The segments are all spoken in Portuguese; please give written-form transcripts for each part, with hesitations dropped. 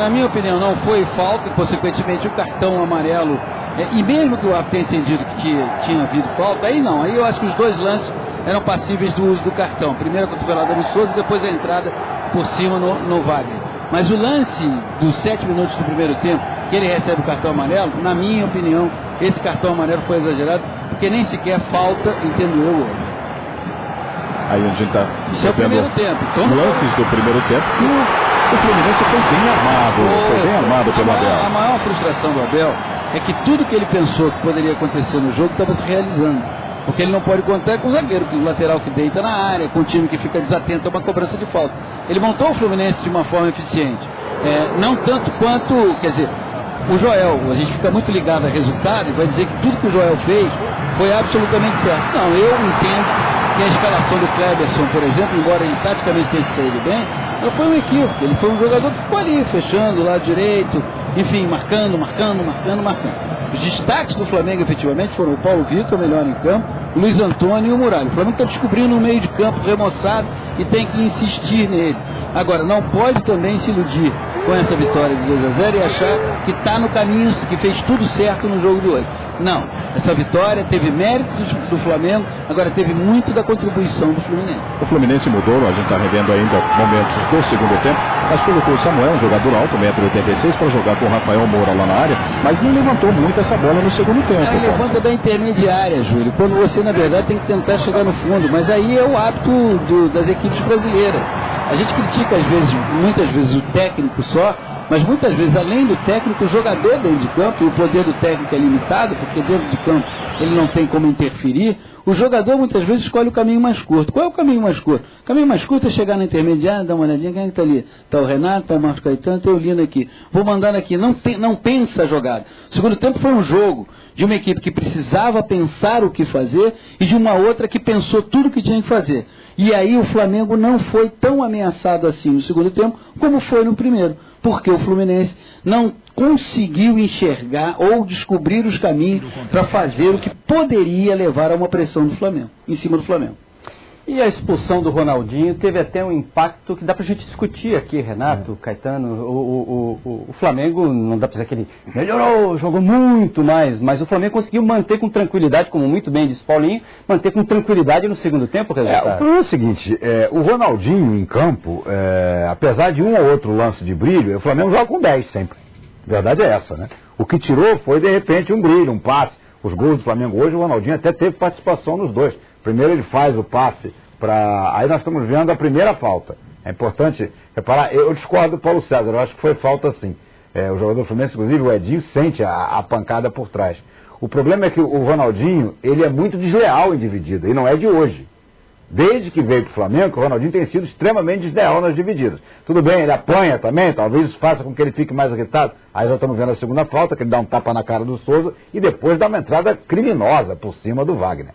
na minha opinião, não foi falta, e consequentemente o cartão amarelo, e mesmo que o árbitro tenha entendido que tinha havido falta, aí não, aí eu acho que os dois lances eram passíveis do uso do cartão. Primeiro a cotovelada no Souza, depois a entrada por cima no Wagner. Mas o lance dos 7 minutos do primeiro tempo, que ele recebe o cartão amarelo, na minha opinião, esse cartão amarelo foi exagerado, porque nem sequer falta, entendo eu, hoje. Aí a gente está Isso é o primeiro tempo. Então, lances do primeiro tempo e o Fluminense foi bem armado pelo Abel. A maior frustração do Abel é que tudo que ele pensou que poderia acontecer no jogo estava se realizando. Porque ele não pode contar com o zagueiro, com o lateral que deita na área, com o time que fica desatento a uma cobrança de falta. Ele montou o Fluminense de uma forma eficiente. Não tanto quanto, quer dizer, o Joel, a gente fica muito ligado a resultado e vai dizer que tudo que o Joel fez foi absolutamente certo. Não, eu entendo que a escalação do Kleberson, por exemplo, embora ele taticamente tenha saído bem, ela foi um equívoco. Ele foi um jogador que ficou ali, fechando o lado direito, enfim, marcando. Os destaques do Flamengo, efetivamente, foram o Paulo Vitor, melhor em campo, o Luiz Antônio e o Muralha. O Flamengo está descobrindo um meio de campo remoçado e tem que insistir nele. Agora, não pode também se iludir com essa vitória de 2-0 e achar que está no caminho, que fez tudo certo no jogo de hoje. Não, essa vitória teve mérito do Flamengo, agora teve muito da contribuição do Fluminense. O Fluminense mudou, a gente está revendo ainda momentos do segundo tempo, mas colocou o Samuel, um jogador alto, 1,86 m, para jogar com o Rafael Moura lá na área, mas não levantou muito essa bola no segundo tempo. Ele levanta da intermediária, Júlio, quando você, na verdade, tem que tentar chegar no fundo, mas aí é o hábito das equipes brasileiras. A gente critica, às vezes, muitas vezes, o técnico só, mas muitas vezes, além do técnico, o jogador dentro de campo, e o poder do técnico é limitado, porque dentro de campo ele não tem como interferir, o jogador muitas vezes escolhe o caminho mais curto. Qual é o caminho mais curto? O caminho mais curto é chegar na intermediária, dar uma olhadinha, quem é que está ali? Está o Renato, está o Marcos Caetano, tem o Lino aqui. Vou mandar aqui, não pensa a jogada. O segundo tempo foi um jogo de uma equipe que precisava pensar o que fazer e de uma outra que pensou tudo o que tinha que fazer. E aí o Flamengo não foi tão ameaçado assim no segundo tempo como foi no primeiro. Porque o Fluminense não conseguiu enxergar ou descobrir os caminhos para fazer o que poderia levar a uma pressão do Flamengo, em cima do Flamengo. E a expulsão do Ronaldinho teve até um impacto que dá para a gente discutir aqui, Renato, Caetano. O Flamengo, não dá para dizer que ele melhorou, jogou muito mais, mas o Flamengo conseguiu manter com tranquilidade, como muito bem disse Paulinho, manter com tranquilidade no segundo tempo o resultado. O problema é o seguinte, o Ronaldinho em campo, apesar de um ou outro lance de brilho, o Flamengo joga com 10 sempre. A verdade é essa, né? O que tirou foi, de repente, um brilho, um passe. Os gols do Flamengo hoje, o Ronaldinho até teve participação nos dois. Primeiro ele faz o passe para... Aí nós estamos vendo a primeira falta. É importante reparar, eu discordo do Paulo César, eu acho que foi falta sim. O jogador do Fluminense, inclusive o Edinho, sente a pancada por trás. O problema é que o Ronaldinho, ele é muito desleal em dividida, e não é de hoje. Desde que veio para o Flamengo, o Ronaldinho tem sido extremamente desleal nas divididas. Tudo bem, ele apanha também, talvez isso faça com que ele fique mais irritado. Aí já estamos vendo a segunda falta, que ele dá um tapa na cara do Souza, e depois dá uma entrada criminosa por cima do Wagner.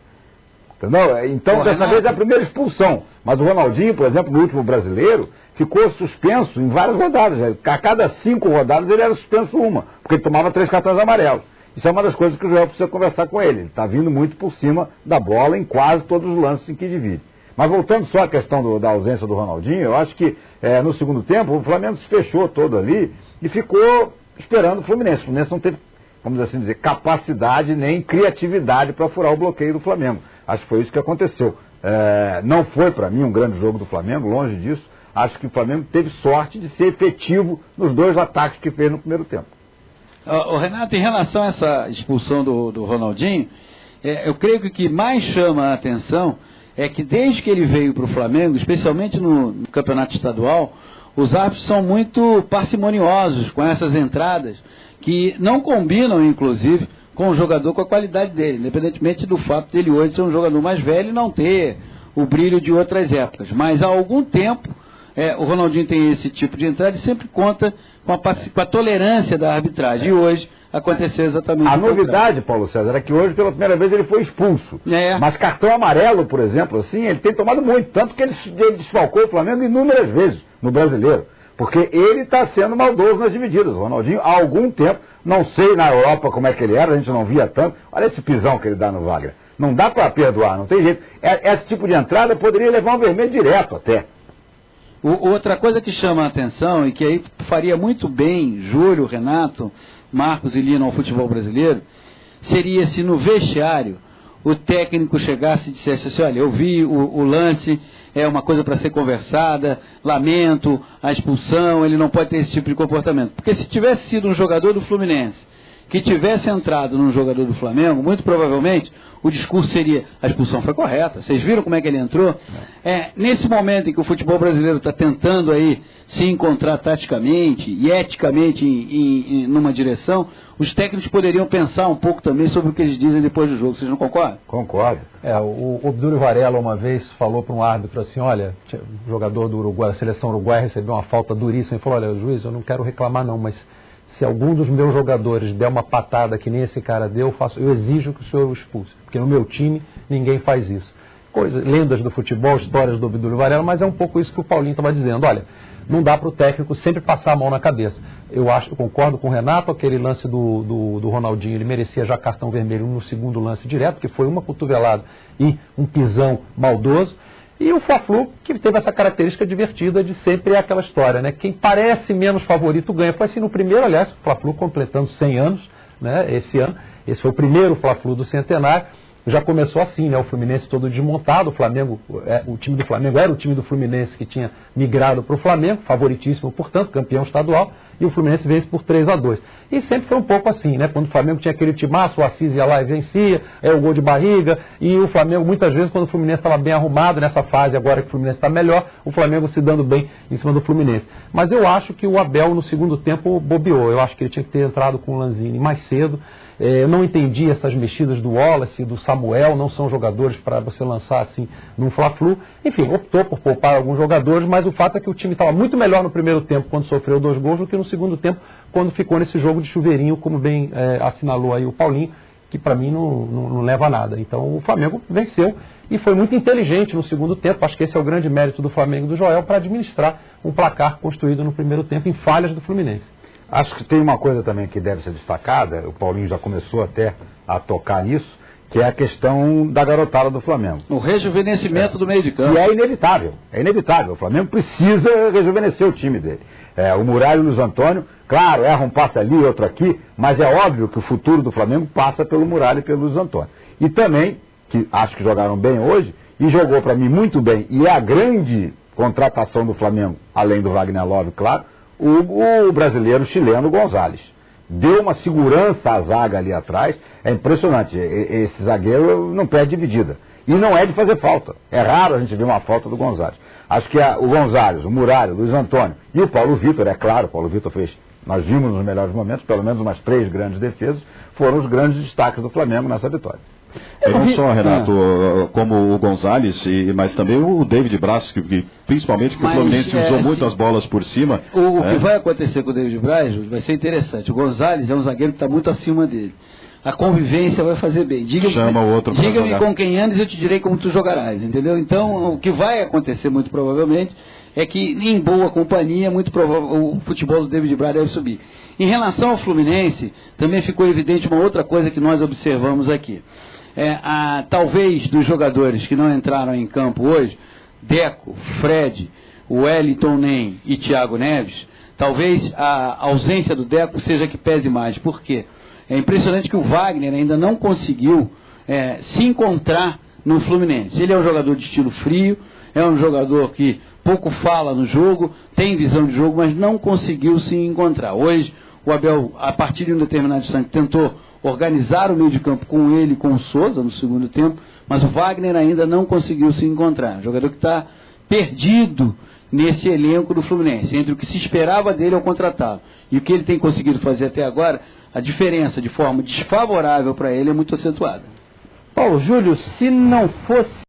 Entendeu? Então, dessa vez é a primeira expulsão. Mas o Ronaldinho, por exemplo, no último brasileiro, ficou suspenso em várias rodadas. A cada 5 rodadas ele era suspenso uma, porque ele tomava 3 cartões amarelos. Isso é uma das coisas que o Joel precisa conversar com ele. Ele está vindo muito por cima da bola em quase todos os lances em que divide. Mas voltando só à questão da ausência do Ronaldinho, eu acho que no segundo tempo o Flamengo se fechou todo ali e ficou esperando o Fluminense. O Fluminense não teve, vamos assim dizer, capacidade nem criatividade para furar o bloqueio do Flamengo. Acho que foi isso que aconteceu. Não foi, para mim, um grande jogo do Flamengo, longe disso. Acho que o Flamengo teve sorte de ser efetivo nos 2 ataques que fez no primeiro tempo. Renato, em relação a essa expulsão do Ronaldinho, eu creio que o que mais chama a atenção é que desde que ele veio para o Flamengo, especialmente no campeonato estadual, os árbitros são muito parcimoniosos com essas entradas, que não combinam, inclusive, com o jogador, com a qualidade dele, independentemente do fato dele hoje ser um jogador mais velho e não ter o brilho de outras épocas. Mas há algum tempo, o Ronaldinho tem esse tipo de entrada e sempre conta com a tolerância da arbitragem. E hoje aconteceu exatamente a novidade, Paulo César, é que hoje, pela primeira vez, ele foi expulso. Mas cartão amarelo, por exemplo, assim, ele tem tomado muito, tanto que ele desfalcou o Flamengo inúmeras vezes no Brasileiro. Porque ele está sendo maldoso nas divididas. O Ronaldinho, há algum tempo, não sei na Europa como é que ele era, a gente não via tanto. Olha esse pisão que ele dá no Wagner. Não dá para perdoar, não tem jeito. Esse tipo de entrada poderia levar um vermelho direto até. Outra coisa que chama a atenção e que aí faria muito bem Júlio, Renato, Marcos e Lino ao futebol brasileiro, seria se no vestiário o técnico chegasse e dissesse assim, olha, eu vi o lance, é uma coisa para ser conversada, lamento a expulsão, ele não pode ter esse tipo de comportamento. Porque se tivesse sido um jogador do Fluminense que tivesse entrado num jogador do Flamengo, muito provavelmente o discurso seria, a expulsão foi correta, vocês viram como é que ele entrou? Nesse momento em que o futebol brasileiro está tentando aí se encontrar taticamente e eticamente numa direção, os técnicos poderiam pensar um pouco também sobre o que eles dizem depois do jogo, vocês não concordam? Concordo. O Obdúlio Varela uma vez falou para um árbitro assim, olha, o jogador do Uruguai, a seleção uruguaia recebeu uma falta duríssima e falou, olha, juiz, eu não quero reclamar não, mas se algum dos meus jogadores der uma patada que nem esse cara deu, eu exijo que o senhor o expulse, porque no meu time ninguém faz isso. Lendas do futebol, histórias do Obdúlio Varela, mas é um pouco isso que o Paulinho estava dizendo. Olha, não dá para o técnico sempre passar a mão na cabeça. Eu concordo com o Renato, aquele lance do Ronaldinho, ele merecia já cartão vermelho no segundo lance direto, que foi uma cotovelada e um pisão maldoso. E o Fla-Flu, que teve essa característica divertida de sempre aquela história, né? Quem parece menos favorito ganha. Foi assim no primeiro, aliás, o Fla-Flu completando 100 anos, né, esse ano. Esse foi o primeiro Fla-Flu do centenário. Já começou assim, né? O Fluminense todo desmontado, o time do Flamengo era o time do Fluminense que tinha migrado para o Flamengo, favoritíssimo, portanto, campeão estadual, e o Fluminense vence por 3-2. E sempre foi um pouco assim, né? Quando o Flamengo tinha aquele timaço, o Assis ia lá e vencia, o gol de barriga, e o Flamengo, muitas vezes, quando o Fluminense estava bem arrumado, nessa fase agora que o Fluminense está melhor, o Flamengo se dando bem em cima do Fluminense. Mas eu acho que o Abel, no segundo tempo, bobeou. Eu acho que ele tinha que ter entrado com o Lanzini mais cedo. Eu não entendi essas mexidas do Wallace, do Samuel, não são jogadores para você lançar assim num Fla-Flu. Enfim, optou por poupar alguns jogadores, mas o fato é que o time estava muito melhor no primeiro tempo, quando sofreu 2 gols, do que no segundo tempo, quando ficou nesse jogo de chuveirinho, como bem assinalou aí o Paulinho, que para mim não leva a nada. Então o Flamengo venceu e foi muito inteligente no segundo tempo. Acho que esse é o grande mérito do Flamengo e do Joel, para administrar um placar construído no primeiro tempo em falhas do Fluminense. Acho que tem uma coisa também que deve ser destacada, o Paulinho já começou até a tocar nisso, que é a questão da garotada do Flamengo. O rejuvenescimento do meio de campo. E é inevitável. O Flamengo precisa rejuvenescer o time dele. O Muralha e o Luiz Antônio, claro, erra um passe ali, outro aqui, mas é óbvio que o futuro do Flamengo passa pelo Muralha e pelo Luiz Antônio. E também, que acho que jogaram bem hoje, e jogou para mim muito bem, e é a grande contratação do Flamengo, além do Wagner Love, claro, o brasileiro chileno Gonzalez. Deu uma segurança à zaga ali atrás, é impressionante, esse zagueiro não perde dividida. E não é de fazer falta, é raro a gente ver uma falta do Gonzalez. Acho que o Gonzalez, o Muralha, o Luiz Antônio e o Paulo Vitor, é claro, o Paulo Vitor fez, nós vimos nos melhores momentos, pelo menos umas 3 grandes defesas, foram os grandes destaques do Flamengo nessa vitória. Não só, Renato, como o Gonzalez, mas também o David Braz, que principalmente que o Fluminense usou muito as bolas por cima. O que vai acontecer com o David Braz vai ser interessante. O Gonzalez é um zagueiro que está muito acima dele. A convivência vai fazer bem. Diga-me com quem andas, eu te direi como tu jogarás, entendeu? Então, o que vai acontecer muito provavelmente é que, em boa companhia, muito provável, o futebol do David Braz deve subir. Em relação ao Fluminense, também ficou evidente uma outra coisa que nós observamos aqui. Talvez dos jogadores que não entraram em campo hoje, Deco, Fred, Wellington Nem e Thiago Neves, talvez a ausência do Deco seja que pese mais. Por quê? É impressionante que o Wagner ainda não conseguiu se encontrar no Fluminense. Ele é um jogador de estilo frio, é um jogador que pouco fala no jogo, tem visão de jogo, mas não conseguiu se encontrar. Hoje, o Abel, a partir de um determinado instante, tentou organizar o meio de campo com ele e com o Souza no segundo tempo, mas o Wagner ainda não conseguiu se encontrar. Um jogador que está perdido nesse elenco do Fluminense, entre o que se esperava dele ao contratá-lo e o que ele tem conseguido fazer até agora, a diferença de forma desfavorável para ele é muito acentuada. Paulo Júlio, se não fosse